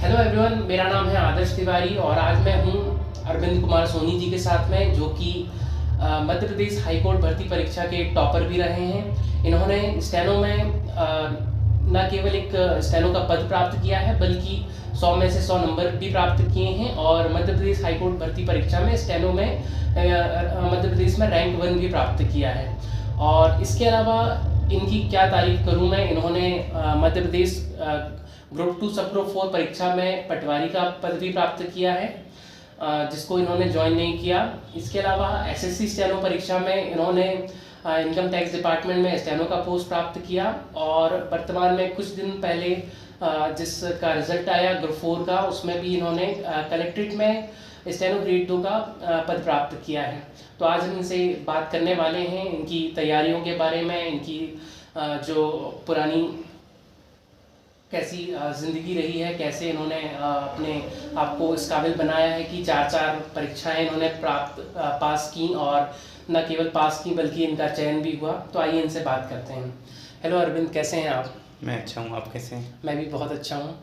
Hello everyone, मेरा नाम है आदर्श तिवारी और आज मैं हूं अरविंद कुमार सोनी जी के साथ में, जो कि मध्य प्रदेश हाई कोर्ट भर्ती परीक्षा के टॉपर भी रहे हैं। इन्होंने स्टेनो में न केवल एक स्टेनो का पद प्राप्त किया है, बल्कि 100 में से 100 नंबर भी प्राप्त किए हैं और मध्य प्रदेश हाई कोर्ट भर्ती परीक्षा में स्टेनो में मध्य प्रदेश में रैंक 1 भी प्राप्त किया है। और इसके अलावा इनकी क्या तारीफ करूं मैं, इन्होंने मध्य प्रदेश ग्रुप 2 सब ग्रुप 4 परीक्षा में पटवारी का पद भी प्राप्त किया है, जिसको इन्होंने ज्वाइन नहीं किया। इसके अलावा एसएससी स्टेनो परीक्षा में इन्होंने इनकम टैक्स डिपार्टमेंट में स्टेनो का पोस्ट प्राप्त किया और वर्तमान में कुछ दिन पहले जिसका रिजल्ट आया ग्रुप 4 का, उसमें भी इन्होंने कलेक्ट्रेट में स्टेनो ग्रेड 2 का पद प्राप्त किया है। तो आज हम इनसे बात करने वाले हैं इनकी तैयारियों के बारे में, इनकी जो पुरानी कैसी ज़िंदगी रही है, कैसे इन्होंने अपने आप को इस काबिल बनाया है कि 4 परीक्षाएं इन्होंने पास की और न केवल पास की बल्कि इनका चयन भी हुआ। तो आइए इनसे बात करते हैं। हेलो अरविंद, कैसे हैं आप? मैं अच्छा हूँ, आप कैसे हैं? मैं भी बहुत अच्छा हूँ।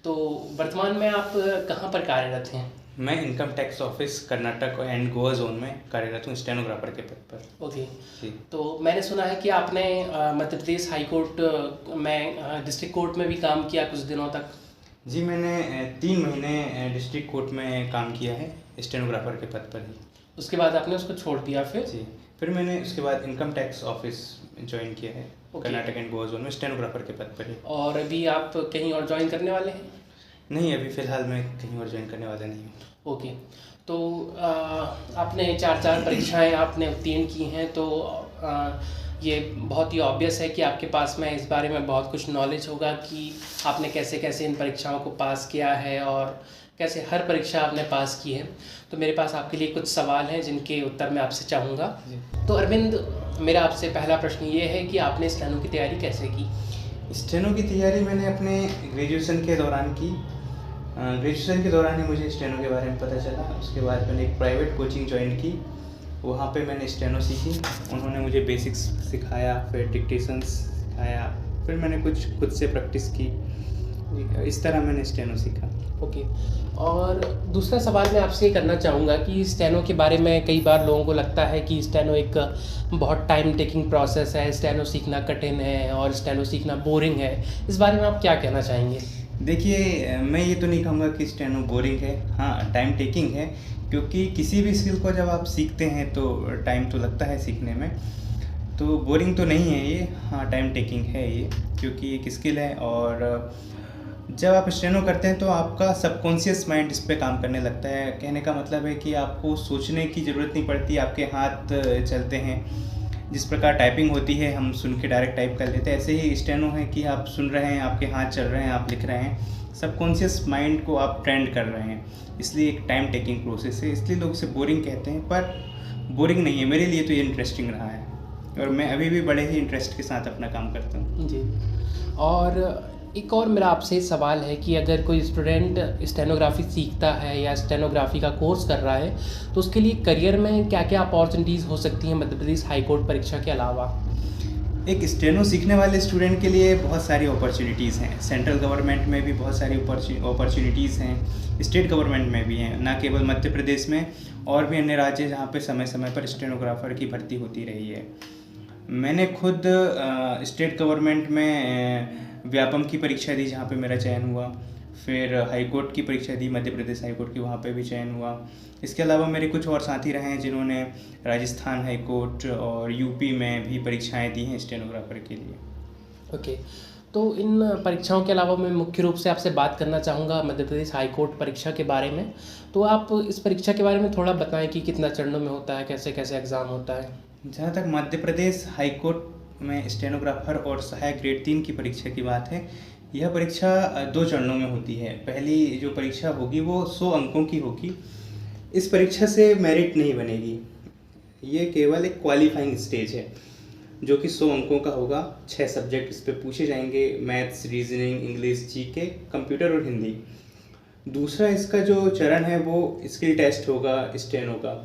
तो वर्तमान में आप कहाँ पर कार्यरत हैं? मैं income tax office Karnataka and Goa zone में कार्यरत हूँ, स्टेनोग्राफर के पद पर। ओके जी। तो मैंने सुना है कि आपने मध्य प्रदेश हाई कोर्ट में डिस्ट्रिक्ट कोर्ट में भी काम किया कुछ दिनों तक। जी, मैंने 3 महीने डिस्ट्रिक्ट कोर्ट में काम किया है स्टेनोग्राफर के पद पर ही। उसके बाद आपने उसको छोड़ दिया फिर? जी, फिर मैंने उसके बाद इनकम टैक्स ऑफिस ज्वाइन किया है कर्नाटक एंड गोवा जोन में स्टेनोग्राफर के पद पर ही। और अभी आप कहीं और ज्वाइन करने वाले हैं? नहीं, अभी फ़िलहाल मैं कहीं और ज्वाइन करने वाला नहीं हूँ। ओके, तो आपने 4 परीक्षाएं आपने उत्तीर्ण की हैं, तो ये बहुत ही ऑब्वियस है कि आपके पास में इस बारे में बहुत कुछ नॉलेज होगा कि आपने कैसे कैसे इन परीक्षाओं को पास किया है और कैसे हर परीक्षा आपने पास की है। तो मेरे पास आपके लिए कुछ सवाल हैं जिनके उत्तर मैं आपसे चाहूँगा। तो अरविंद, मेरा आपसे पहला प्रश्न ये है कि आपने स्टेनो की तैयारी कैसे की? स्टेनो की तैयारी मैंने अपने ग्रेजुएशन के दौरान की। ग्रेजुएशन के दौरान ही मुझे स्टेनो के बारे में पता चला। उसके बाद मैंने एक प्राइवेट कोचिंग ज्वाइन की, वहाँ पे मैंने स्टेनो सीखी। उन्होंने मुझे बेसिक्स सिखाया, फिर डिक्टेशंस सिखाया, फिर मैंने कुछ खुद से प्रैक्टिस की। इस तरह मैंने स्टेनो सीखा। ओके, और दूसरा सवाल मैं आपसे ये करना चाहूँगा कि स्टेनो के बारे में कई बार लोगों को लगता है कि स्टेनो एक बहुत टाइम टेकिंग प्रोसेस है, स्टेनो सीखना कठिन है और स्टेनो सीखना बोरिंग है। इस बारे में आप क्या कहना चाहेंगे? देखिए, मैं ये तो नहीं कहूँगा कि स्टेनो बोरिंग है। हाँ, टाइम टेकिंग है, क्योंकि किसी भी स्किल को जब आप सीखते हैं तो टाइम तो लगता है सीखने में। तो बोरिंग तो नहीं है ये। हाँ, टाइम टेकिंग है ये, क्योंकि एक स्किल है और जब आप स्टेनो करते हैं तो आपका सबकॉन्शियस माइंड इस पे काम करने लगता है। कहने का मतलब है कि आपको सोचने की ज़रूरत नहीं पड़ती, आपके हाथ चलते हैं। जिस प्रकार टाइपिंग होती है, हम सुन के डायरेक्ट टाइप कर लेते हैं, ऐसे ही स्टेनो है कि आप सुन रहे हैं, आपके हाथ चल रहे हैं, आप लिख रहे हैं, सबकॉन्शियस माइंड को आप ट्रेंड कर रहे हैं। इसलिए एक टाइम टेकिंग प्रोसेस है, इसलिए लोग इसे बोरिंग कहते हैं, पर बोरिंग नहीं है। मेरे लिए तो ये इंटरेस्टिंग रहा है और मैं अभी भी बड़े ही इंटरेस्ट के साथ अपना काम करता हूँ। जी, और एक और मेरा आपसे सवाल है कि अगर कोई स्टूडेंट स्टेनोग्राफी सीखता है या स्टेनोग्राफी का कोर्स कर रहा है, तो उसके लिए करियर में क्या क्या अपॉर्चुनिटीज़ हो सकती हैं मध्य प्रदेश हाई कोर्ट परीक्षा के अलावा? एक स्टेनो सीखने वाले स्टूडेंट के लिए बहुत सारी अपॉर्चुनिटीज़ हैं। सेंट्रल गवर्नमेंट में भी बहुत सारी अपॉर्चुनिटीज़ हैं, स्टेट गवर्नमेंट में भी हैं, न केवल मध्य प्रदेश में, और भी अन्य राज्य जहाँ पे समय समय पर स्टेनोग्राफर की भर्ती होती रही है। मैंने खुद स्टेट गवर्नमेंट में व्यापम की परीक्षा दी, जहाँ पे मेरा चयन हुआ। फिर हाई कोर्ट की परीक्षा दी, मध्य प्रदेश हाई कोर्ट की, वहाँ पे भी चयन हुआ। इसके अलावा मेरे कुछ और साथी रहे हैं जिन्होंने राजस्थान हाई कोर्ट और यूपी में भी परीक्षाएं दी हैं स्टेनोग्राफर के लिए। ओके, तो इन परीक्षाओं के अलावा मैं मुख्य रूप से आपसे बात करना चाहूँगा मध्य प्रदेश हाई कोर्ट परीक्षा के बारे में। तो आप इस परीक्षा के बारे में थोड़ा बताएं कि कितना चरणों में होता है, कैसे कैसे एग्ज़ाम होता है? जहाँ तक मध्य प्रदेश हाई कोर्ट में स्टेनोग्राफर और सहायक ग्रेड 3 की परीक्षा की बात है, यह परीक्षा 2 चरणों में होती है। पहली जो परीक्षा होगी वो 100 अंकों की होगी। इस परीक्षा से मेरिट नहीं बनेगी, ये केवल एक क्वालिफाइंग स्टेज है जो कि 100 अंकों का होगा। 6 सब्जेक्ट इस पे पूछे जाएंगे, maths, reasoning, English, GK, computer और हिंदी। दूसरा इसका जो चरण है वो स्किल टेस्ट होगा स्टेनो का,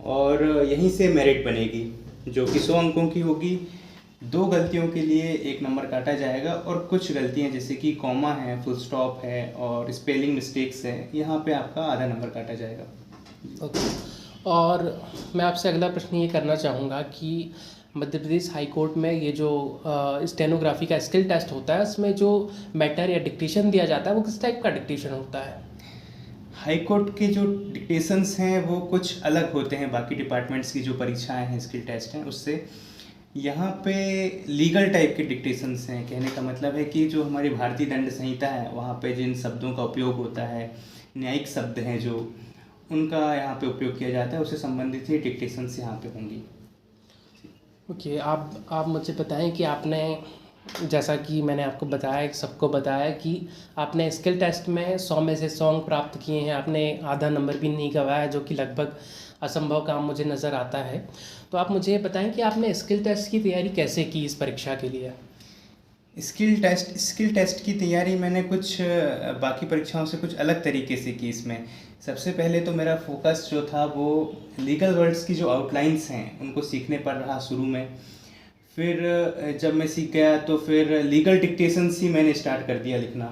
और यहीं से मेरिट बनेगी जो कि 100 अंकों की होगी। 2 गलतियों के लिए 1 नंबर काटा जाएगा, और कुछ गलतियां जैसे कि कॉमा है, फुल स्टॉप है और स्पेलिंग मिस्टेक्स है, यहाँ पे आपका आधा नंबर काटा जाएगा। ओके। और मैं आपसे अगला प्रश्न ये करना चाहूँगा कि मध्य प्रदेश हाई कोर्ट में ये जो स्टेनोग्राफी का स्किल टेस्ट होता है, उसमें जो मैटर या डिक्टेशन दिया जाता है वो किस टाइप का डिक्टेशन होता है? हाई कोर्ट के जो डिक्टेशंस हैं वो कुछ अलग होते हैं बाकी डिपार्टमेंट्स की जो परीक्षाएं हैं, स्किल टेस्ट हैं उससे। यहाँ पे लीगल टाइप के डिक्टेशंस हैं। कहने का मतलब है कि जो हमारी भारतीय दंड संहिता है वहाँ पे जिन शब्दों का उपयोग होता है, न्यायिक शब्द हैं जो, उनका यहाँ पे उपयोग किया जाता है, उससे संबंधित ही डिक्टेशंस यहाँ पे होंगी। ओके। आप मुझे बताएं कि आपने, जैसा कि मैंने आपको बताया, सबको बताया कि आपने स्किल टेस्ट में 100 में से 100 अंक प्राप्त किए हैं, आपने आधा नंबर भी नहीं गंवाया, जो कि लगभग असंभव काम मुझे नज़र आता है। तो आप मुझे बताएं कि आपने स्किल टेस्ट की तैयारी कैसे की इस परीक्षा के लिए? स्किल टेस्ट की तैयारी मैंने कुछ बाकी परीक्षाओं से कुछ अलग तरीके से की। इसमें सबसे पहले तो मेरा फोकस जो था वो लीगल वर्ड्स की जो आउटलाइंस हैं उनको सीखने पर रहा शुरू में। फिर जब मैं सीख गया तो फिर लीगल डिक्टेशंस ही मैंने स्टार्ट कर दिया लिखना।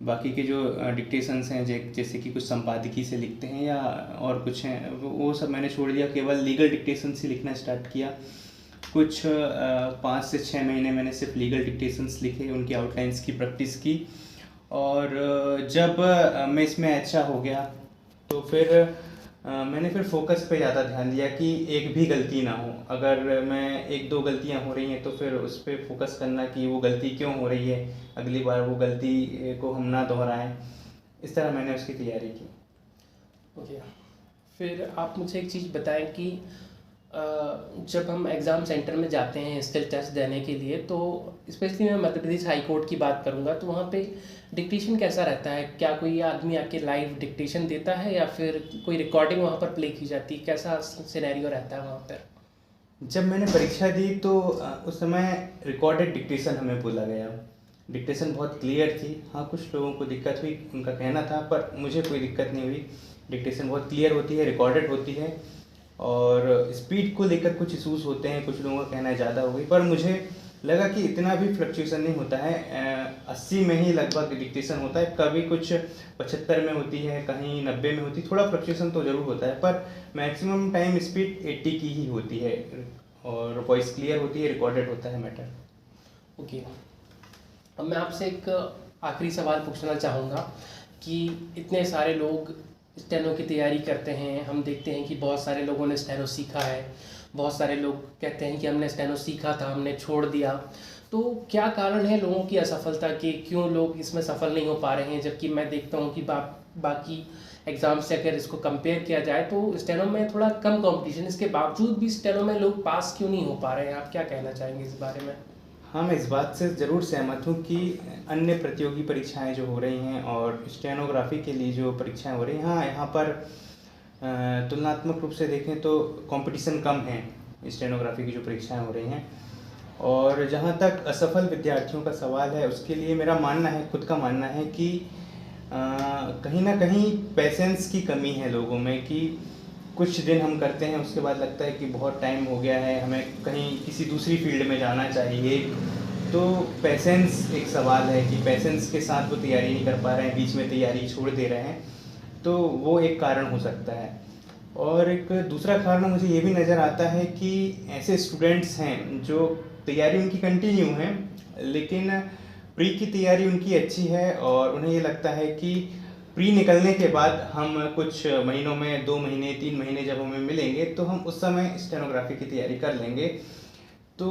बाकी के जो डिक्टेशंस हैं जैसे कि कुछ संपादकी से लिखते हैं या और कुछ हैं, वो सब मैंने छोड़ दिया, केवल लीगल डिक्टेशंस ही लिखना स्टार्ट किया। कुछ 5 से 6 महीने मैंने सिर्फ लीगल डिक्टेशंस लिखे, उनकी आउटलाइंस की प्रैक्टिस की। और जब मैं इसमें अच्छा हो गया तो फिर मैंने फिर फोकस पे ज़्यादा ध्यान दिया कि एक भी गलती ना हो। अगर मैं 1-2 गलतियां हो रही हैं तो फिर उस पर फोकस करना कि वो गलती क्यों हो रही है, अगली बार वो गलती को हम ना दोहराएं। इस तरह मैंने उसकी तैयारी की। ओके। फिर आप मुझे एक चीज़ बताएं कि जब हम एग्ज़ाम सेंटर में जाते हैं स्किल टेस्ट देने के लिए, तो स्पेशली मैं मध्य प्रदेश हाई कोर्ट की बात करूंगा, तो वहाँ पे डिक्टेशन कैसा रहता है? क्या कोई आदमी आके लाइव डिक्टेशन देता है या फिर कोई रिकॉर्डिंग वहाँ पर प्ले की जाती है? कैसा सिनेरियो रहता है वहाँ पर? जब मैंने परीक्षा दी तो उस समय रिकॉर्डेड डिक्टेशन हमें बोला गया। डिक्टेशन बहुत क्लियर थी। हाँ, कुछ लोगों को दिक्कत हुई, उनका कहना था, पर मुझे कोई दिक्कत नहीं हुई। डिक्टेशन बहुत क्लियर होती है, रिकॉर्डेड होती है, और स्पीड को लेकर कुछ इशूज़ होते हैं, कुछ लोगों का कहना है ज़्यादा हो गई, पर मुझे लगा कि इतना भी फ्लक्चुएशन नहीं होता है। 80 में ही लगभग डिक्टेशन होता है, कभी कुछ 75 में होती है, कहीं 90 में होती है, थोड़ा फ्लक्चुएशन तो ज़रूर होता है, पर मैक्सिमम टाइम स्पीड 80 की ही होती है, और वॉइस क्लियर होती है, रिकॉर्डेड होता है मैटर। ओके। अब मैं आपसे एक आखिरी सवाल पूछना चाहूँगा कि इतने सारे लोग स्टेनो की तैयारी करते हैं, हम देखते हैं कि बहुत सारे लोगों ने स्टेनो सीखा है, बहुत सारे लोग कहते हैं कि हमने स्टेनो सीखा था, हमने छोड़ दिया। तो क्या कारण है लोगों की असफलता के? क्यों लोग इसमें सफल नहीं हो पा रहे हैं? जबकि मैं देखता हूँ कि बाकी एग्ज़ाम से अगर इसको कंपेयर किया जाए तो स्टेनो में थोड़ा कम कंपटीशन, इसके बावजूद भी स्टेनो में लोग पास क्यों नहीं हो पा रहे हैं? आप क्या कहना चाहेंगे इस बारे में? हाँ, मैं इस बात से ज़रूर सहमत हूँ कि अन्य प्रतियोगी परीक्षाएं जो हो रही हैं और स्टेनोग्राफी के लिए जो परीक्षाएं हो रही हैं, हाँ, यहाँ पर तुलनात्मक रूप से देखें तो कंपटीशन कम है स्टेनोग्राफी की जो परीक्षाएं हो रही हैं। और जहाँ तक असफल विद्यार्थियों का सवाल है, उसके लिए मेरा मानना है, खुद का मानना है कि कहीं ना कहीं पेशेंस की कमी है लोगों में, कि कुछ दिन हम करते हैं, उसके बाद लगता है कि बहुत टाइम हो गया है, हमें कहीं किसी दूसरी फील्ड में जाना चाहिए। तो पेशेंस एक सवाल है कि पेशेंस के साथ वो तैयारी नहीं कर पा रहे हैं, बीच में तैयारी छोड़ दे रहे हैं, तो वो एक कारण हो सकता है। और एक दूसरा कारण मुझे ये भी नज़र आता है कि ऐसे स्टूडेंट्स हैं जो तैयारी उनकी कंटिन्यू है, लेकिन प्री की तैयारी उनकी अच्छी है, और उन्हें ये लगता है कि प्री निकलने के बाद हम कुछ महीनों में, 2 महीने 3 महीने जब हमें मिलेंगे तो हम उस समय स्टेनोग्राफी की तैयारी कर लेंगे। तो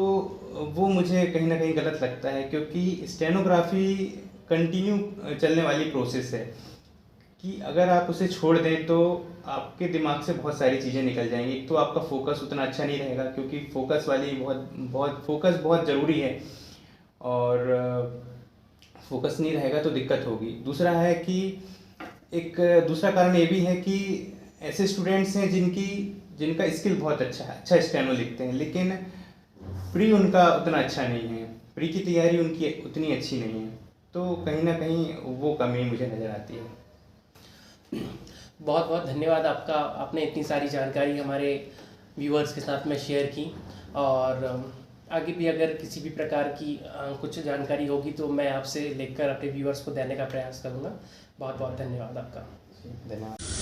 वो मुझे कहीं ना कहीं गलत लगता है, क्योंकि स्टेनोग्राफी कंटिन्यू चलने वाली प्रोसेस है, कि अगर आप उसे छोड़ दें तो आपके दिमाग से बहुत सारी चीज़ें निकल जाएंगी। तो आपका फोकस उतना अच्छा नहीं रहेगा, क्योंकि फोकस बहुत ज़रूरी है, और फोकस नहीं रहेगा तो दिक्कत होगी। दूसरा है कि एक दूसरा कारण ये भी है कि ऐसे स्टूडेंट्स हैं जिनका स्किल बहुत अच्छा स्टेनो लिखते हैं, लेकिन प्री उनका उतना अच्छा नहीं है, प्री की तैयारी उनकी उतनी अच्छी नहीं है, तो कहीं ना कहीं वो कमी मुझे नज़र आती है। बहुत बहुत धन्यवाद आपका, आपने इतनी सारी जानकारी हमारे व्यूअर्स के साथ में शेयर की, और आगे भी अगर किसी भी प्रकार की कुछ जानकारी होगी तो मैं आपसे लेकर अपने व्यूअर्स को देने का प्रयास करूँगा। बहुत बहुत धन्यवाद आपका। धन्यवाद।